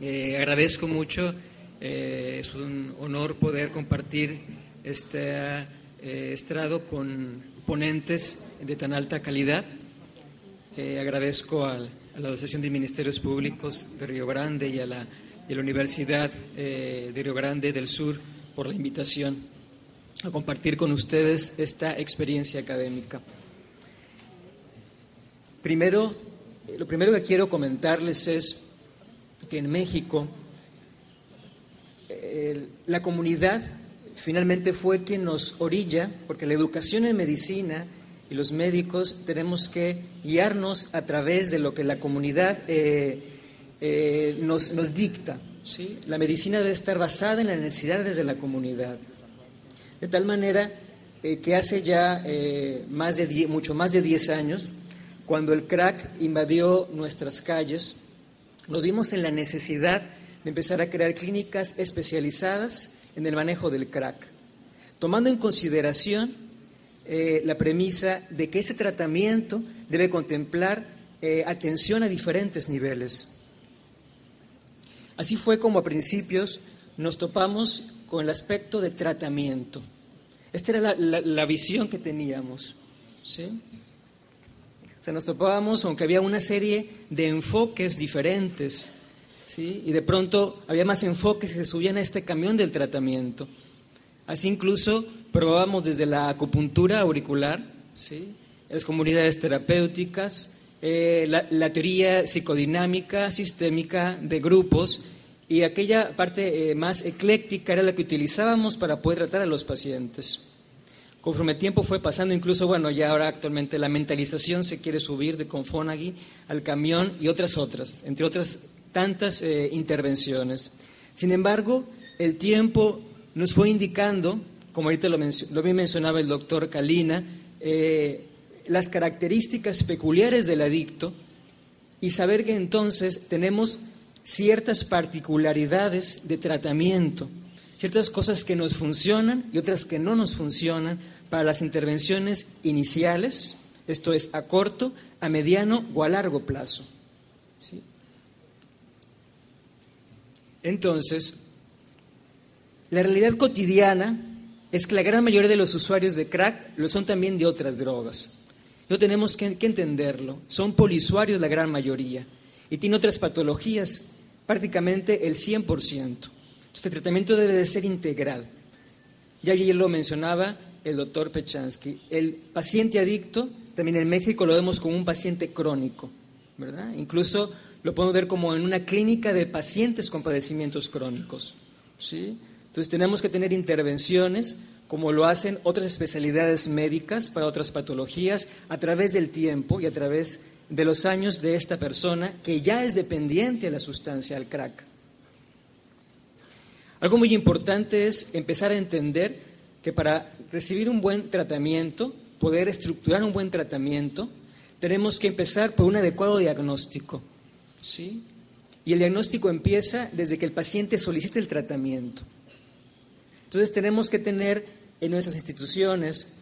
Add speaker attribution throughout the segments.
Speaker 1: Agradezco mucho, es un honor poder compartir este estrado con ponentes de tan alta calidad. Agradezco a la Asociación de Ministerios Públicos de Río Grande y a la Universidad de Río Grande del Sur por la invitación a compartir con ustedes esta experiencia académica. Lo primero que quiero comentarles es que en México la comunidad finalmente fue quien nos orilla, porque la educación en medicina y los médicos tenemos que guiarnos a través de lo que la comunidad nos dicta, ¿sí? La medicina debe estar basada en las necesidades de la comunidad, de tal manera que hace ya mucho más de 10 años, cuando el crack invadió nuestras calles, nos dimos en la necesidad de empezar a crear clínicas especializadas en el manejo del crack, tomando en consideración la premisa de que ese tratamiento debe contemplar atención a diferentes niveles. Así fue como a principios nos topamos con el aspecto de tratamiento. Esta era la visión que teníamos, ¿sí? O sea, nos topábamos aunque había una serie de enfoques diferentes, ¿sí? Y de pronto había más enfoques que se subían a este camión del tratamiento. Así incluso probábamos desde la acupuntura auricular, ¿sí? Las comunidades terapéuticas, la teoría psicodinámica, sistémica de grupos, y aquella parte más ecléctica era la que utilizábamos para poder tratar a los pacientes. Conforme el tiempo fue pasando, incluso, ya ahora actualmente la mentalización se quiere subir de Confonagui al camión y otras, entre otras tantas intervenciones. Sin embargo, el tiempo nos fue indicando, como ahorita lo bien mencionaba el doctor Calina, las características peculiares del adicto y saber que entonces tenemos ciertas particularidades de tratamiento, ciertas cosas que nos funcionan y otras que no nos funcionan para las intervenciones iniciales, esto es a corto, a mediano o a largo plazo, ¿sí? Entonces, la realidad cotidiana es que la gran mayoría de los usuarios de crack lo son también de otras drogas. No tenemos que entenderlo, son polisuarios la gran mayoría y tienen otras patologías, prácticamente el 100%. Este tratamiento debe de ser integral. Ya ayer lo mencionaba el doctor Pechansky. El paciente adicto, también en México lo vemos como un paciente crónico, ¿verdad? Incluso lo podemos ver como en una clínica de pacientes con padecimientos crónicos, ¿sí? Entonces tenemos que tener intervenciones, como lo hacen otras especialidades médicas para otras patologías, a través del tiempo y a través de los años de esta persona que ya es dependiente de la sustancia, al crack. Algo muy importante es empezar a entender que para recibir un buen tratamiento, poder estructurar un buen tratamiento, tenemos que empezar por un adecuado diagnóstico, ¿sí? Y el diagnóstico empieza desde que el paciente solicita el tratamiento. Entonces tenemos que tener en nuestras instituciones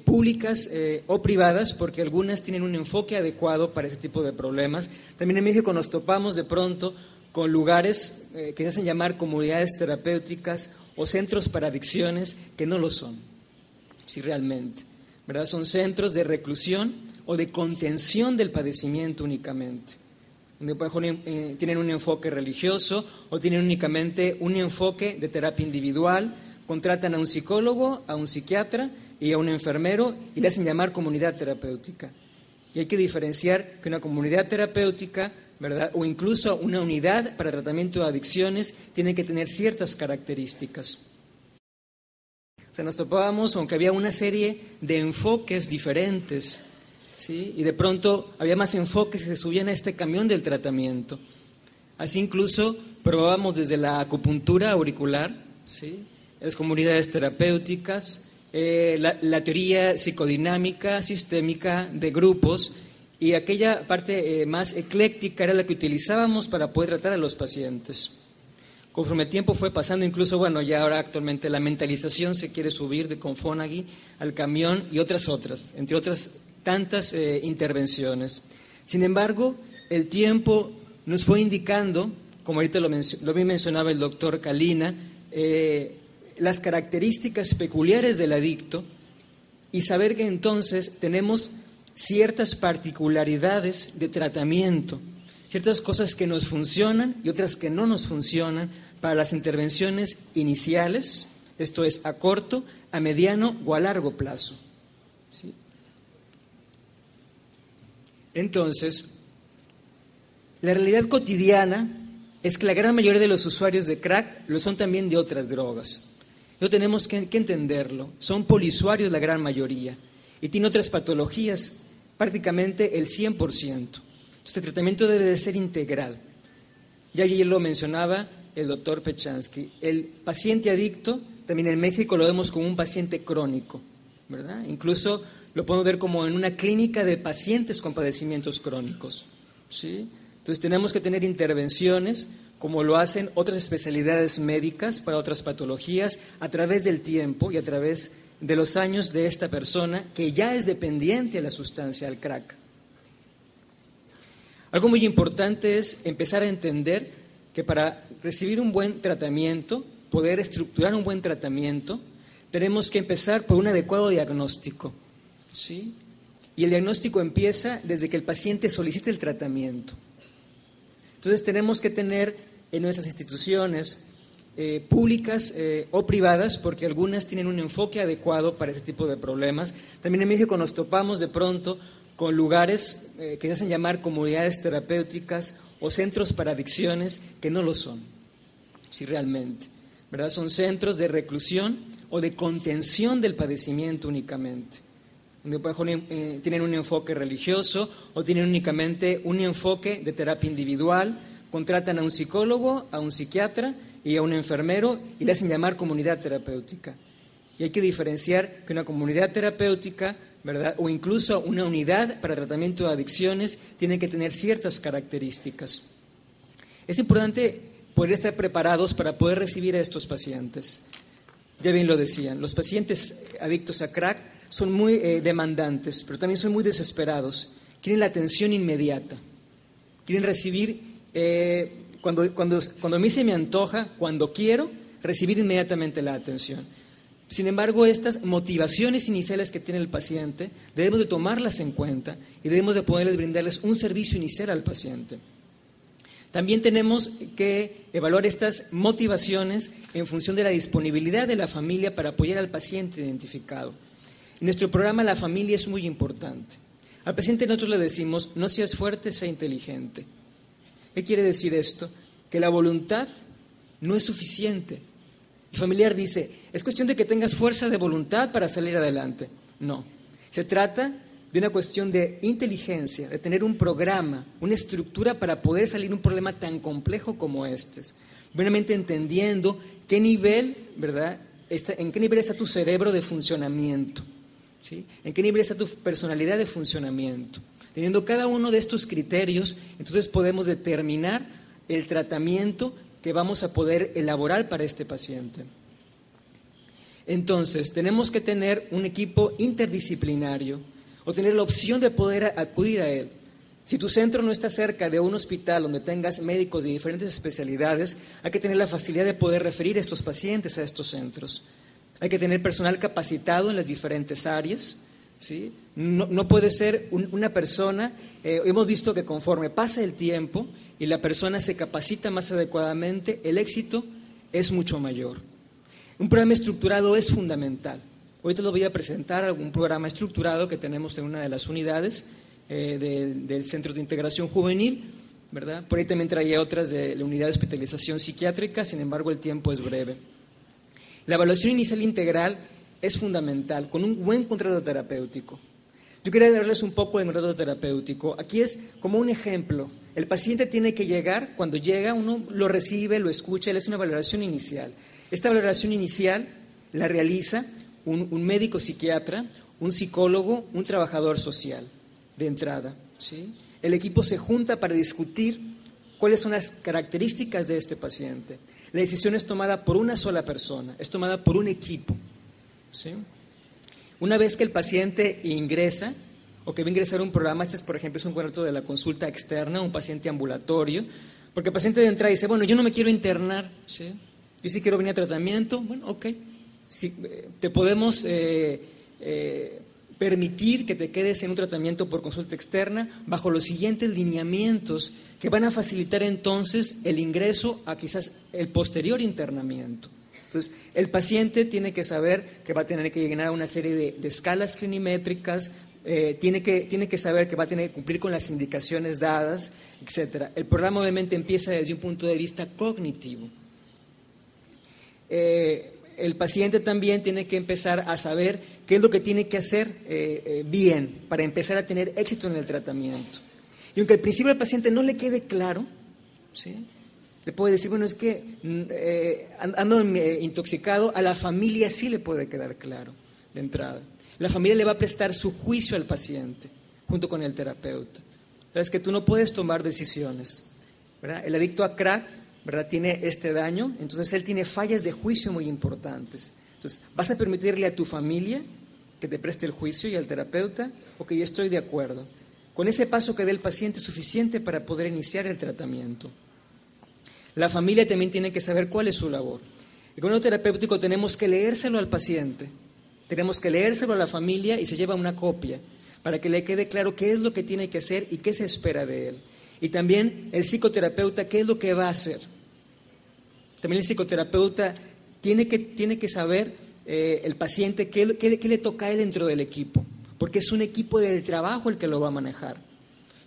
Speaker 1: públicas o privadas, porque algunas tienen un enfoque adecuado para ese tipo de problemas. También en México nos topamos de pronto con lugares que se hacen llamar comunidades terapéuticas o centros para adicciones que no lo son, sí, realmente, ¿verdad? Son centros de reclusión o de contención del padecimiento únicamente, donde tienen un enfoque religioso o tienen únicamente un enfoque de terapia individual, contratan a un psicólogo, a un psiquiatra y a un enfermero y le hacen llamar comunidad terapéutica. Y hay que diferenciar que una comunidad terapéutica, ¿verdad?, o incluso una unidad para tratamiento de adicciones tiene que tener ciertas características. O sea, nos topábamos aunque había una serie de enfoques diferentes, ¿sí? Y de pronto había más enfoques que se subían a este camión del tratamiento. Así incluso probábamos desde la acupuntura auricular, ¿sí?, las comunidades terapéuticas, la teoría psicodinámica, sistémica de grupos, y aquella parte más ecléctica era la que utilizábamos para poder tratar a los pacientes. Conforme el tiempo fue pasando, incluso, ya ahora actualmente la mentalización se quiere subir de Confonagui al camión y otras, entre otras tantas intervenciones. Sin embargo, el tiempo nos fue indicando, como ahorita lo bien mencionaba el doctor Calina, las características peculiares del adicto y saber que entonces tenemos ciertas particularidades de tratamiento, ciertas cosas que nos funcionan y otras que no nos funcionan para las intervenciones iniciales, esto es a corto, a mediano o a largo plazo. ¿Sí? Entonces, la realidad cotidiana es que la gran mayoría de los usuarios de crack lo son también de otras drogas. Eso tenemos que entenderlo. Son polisuarios la gran mayoría y tienen otras patologías, prácticamente el 100%. Entonces, el tratamiento debe de ser integral. Ya ayer lo mencionaba el doctor Pechansky. El paciente adicto, también en México lo vemos como un paciente crónico, ¿verdad? Incluso lo podemos ver como en una clínica de pacientes con padecimientos crónicos, ¿sí? Entonces tenemos que tener intervenciones como lo hacen otras especialidades médicas para otras patologías a través del tiempo y a través de los años de esta persona que ya es dependiente de la sustancia, al crack. Algo muy importante es empezar a entender que para recibir un buen tratamiento, poder estructurar un buen tratamiento, tenemos que empezar por un adecuado diagnóstico, ¿sí? Y el diagnóstico empieza desde que el paciente solicite el tratamiento. Entonces tenemos que tener en nuestras instituciones públicas o privadas, porque algunas tienen un enfoque adecuado para ese tipo de problemas. También en México nos topamos de pronto con lugares que se hacen llamar comunidades terapéuticas o centros para adicciones que no lo son, sí, realmente, ¿verdad? Son centros de reclusión o de contención del padecimiento únicamente, donde por ejemplo, tienen un enfoque religioso o tienen únicamente un enfoque de terapia individual, contratan a un psicólogo, a un psiquiatra y a un enfermero y le hacen llamar comunidad terapéutica. Y hay que diferenciar que una comunidad terapéutica, ¿verdad?, o incluso una unidad para tratamiento de adicciones tiene que tener ciertas características. Es importante poder estar preparados para poder recibir a estos pacientes. Ya bien lo decían, los pacientes adictos a crack son muy demandantes, pero también son muy desesperados. Quieren la atención inmediata. Quieren recibir, cuando a mí se me antoja, cuando quiero, recibir inmediatamente la atención. Sin embargo, estas motivaciones iniciales que tiene el paciente, debemos de tomarlas en cuenta y debemos de poderles brindarles un servicio inicial al paciente. También tenemos que evaluar estas motivaciones en función de la disponibilidad de la familia para apoyar al paciente identificado. En nuestro programa la familia es muy importante. Al paciente nosotros le decimos, no seas fuerte, sé inteligente. ¿Qué quiere decir esto? Que la voluntad no es suficiente. El familiar dice, es cuestión de que tengas fuerza de voluntad para salir adelante. No, se trata de una cuestión de inteligencia, de tener un programa, una estructura para poder salir de un problema tan complejo como este. Buenamente entendiendo qué nivel, ¿verdad?, en qué nivel está tu cerebro de funcionamiento, ¿sí? En qué nivel está tu personalidad de funcionamiento. Teniendo cada uno de estos criterios, entonces podemos determinar el tratamiento que vamos a poder elaborar para este paciente. Entonces, tenemos que tener un equipo interdisciplinario o tener la opción de poder acudir a él. Si tu centro no está cerca de un hospital donde tengas médicos de diferentes especialidades, hay que tener la facilidad de poder referir a estos pacientes a estos centros. Hay que tener personal capacitado en las diferentes áreas, ¿sí? No puede ser una persona, hemos visto que conforme pasa el tiempo y la persona se capacita más adecuadamente, el éxito es mucho mayor. Un programa estructurado es fundamental. Ahorita les voy a presentar algún programa estructurado que tenemos en una de las unidades del Centro de Integración Juvenil, ¿verdad? Por ahí también traía otras de la unidad de hospitalización psiquiátrica, sin embargo el tiempo es breve. La evaluación inicial integral es fundamental, con un buen contrato terapéutico. Yo quería darles un poco de contrato terapéutico. Aquí es como un ejemplo. El paciente tiene que llegar, cuando llega uno lo recibe, lo escucha, le hace una valoración inicial. Esta valoración inicial la realiza un médico psiquiatra, un psicólogo, un trabajador social, de entrada, ¿sí? El equipo se junta para discutir cuáles son las características de este paciente. La decisión es tomada por una sola persona, es tomada por un equipo, ¿sí? Una vez que el paciente ingresa o que va a ingresar a un programa, este es, por ejemplo, es un contrato de la consulta externa, un paciente ambulatorio, Porque el paciente de entrada dice, bueno, yo no me quiero internar, ¿sí? Yo sí quiero venir a tratamiento, bueno, ok, sí, te podemos permitir que te quedes en un tratamiento por consulta externa bajo los siguientes lineamientos que van a facilitar entonces el ingreso a quizás el posterior internamiento. Entonces, el paciente tiene que saber que va a tener que llenar una serie de escalas clinimétricas, tiene que saber que va a tener que cumplir con las indicaciones dadas, etcétera. El programa obviamente empieza desde un punto de vista cognitivo. El paciente también tiene que empezar a saber qué es lo que tiene que hacer bien para empezar a tener éxito en el tratamiento. Y aunque al principio al paciente no le quede claro, ¿sí?, le puede decir, bueno, es que ando intoxicado, a la familia sí le puede quedar claro de entrada. La familia le va a prestar su juicio al paciente, junto con el terapeuta. Sabes que tú no puedes tomar decisiones, ¿verdad? El adicto a crack, ¿verdad?, tiene este daño, entonces él tiene fallas de juicio muy importantes. Entonces, ¿vas a permitirle a tu familia que te preste el juicio y al terapeuta? Ok, yo estoy de acuerdo. Con ese paso que dé el paciente es suficiente para poder iniciar el tratamiento. La familia también tiene que saber cuál es su labor. El contenido terapéutico tenemos que leérselo al paciente, tenemos que leérselo a la familia y se lleva una copia para que le quede claro qué es lo que tiene que hacer y qué se espera de él. Y también el psicoterapeuta, qué es lo que va a hacer. También el psicoterapeuta tiene que saber, el paciente, qué le toca a él dentro del equipo, porque es un equipo del trabajo el que lo va a manejar.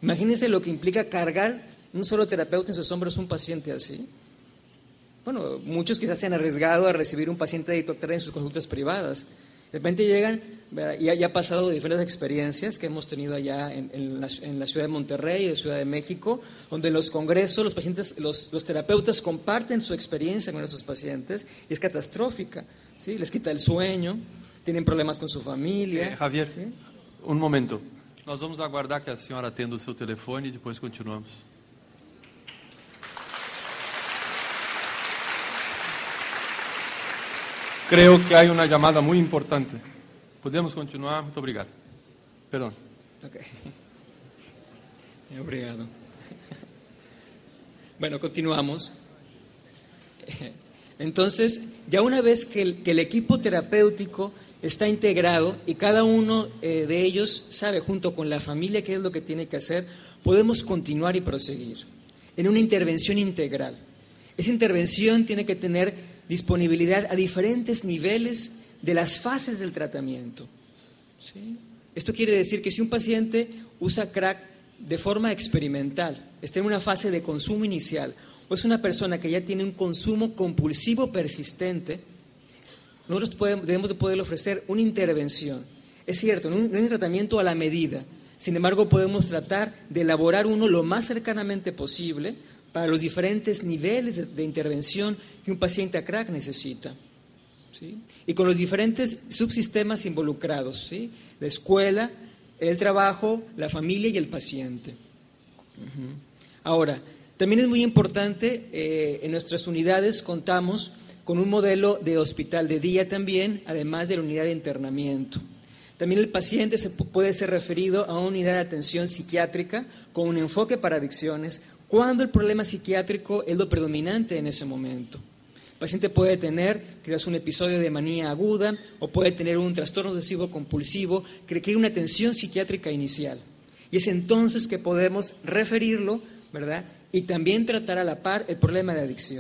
Speaker 1: Imagínense lo que implica cargar un solo terapeuta en sus hombros un paciente así. Bueno, muchos quizás se han arriesgado a recibir un paciente de doctor en sus consultas privadas. De repente llegan, y ya ha pasado diferentes experiencias que hemos tenido allá en la ciudad de Monterrey y en la Ciudad de México, donde en los congresos los pacientes, los terapeutas comparten su experiencia con esos pacientes y es catastrófica, ¿sí? Les quita el sueño, tienen problemas con su familia.
Speaker 2: Javier,
Speaker 1: ¿sí?
Speaker 2: Um momento. Nós vamos aguardar que a senhora atenda o seu telefone e depois continuamos. Creo que hay una llamada muy importante. ¿Podemos continuar? Muito obrigado. Perdón.
Speaker 1: Ok. Obrigado. Bueno, continuamos. Entonces, ya una vez que el equipo terapéutico está integrado y cada uno de ellos sabe junto con la familia qué es lo que tiene que hacer, podemos continuar y proseguir en una intervención integral. Esa intervención tiene que tener disponibilidad a diferentes niveles de las fases del tratamiento, ¿sí? Esto quiere decir que si un paciente usa crack de forma experimental, está en una fase de consumo inicial, o es una persona que ya tiene un consumo compulsivo persistente, nosotros debemos de poder ofrecer una intervención. Es cierto, no es un tratamiento a la medida, sin embargo podemos tratar de elaborar uno lo más cercanamente posible para los diferentes niveles de intervención que un paciente a crack necesita, ¿sí? Y con los diferentes subsistemas involucrados, ¿sí? La escuela, el trabajo, la familia y el paciente. Ahora, también es muy importante, en nuestras unidades contamos con un modelo de hospital de día también, además de la unidad de internamiento. También el paciente puede ser referido a una unidad de atención psiquiátrica con un enfoque para adicciones, cuando el problema psiquiátrico es lo predominante en ese momento. El paciente puede tener quizás un episodio de manía aguda o puede tener un trastorno obsesivo compulsivo que requiere una atención psiquiátrica inicial. Y es entonces que podemos referirlo, ¿verdad?, y también tratar a la par el problema de adicción.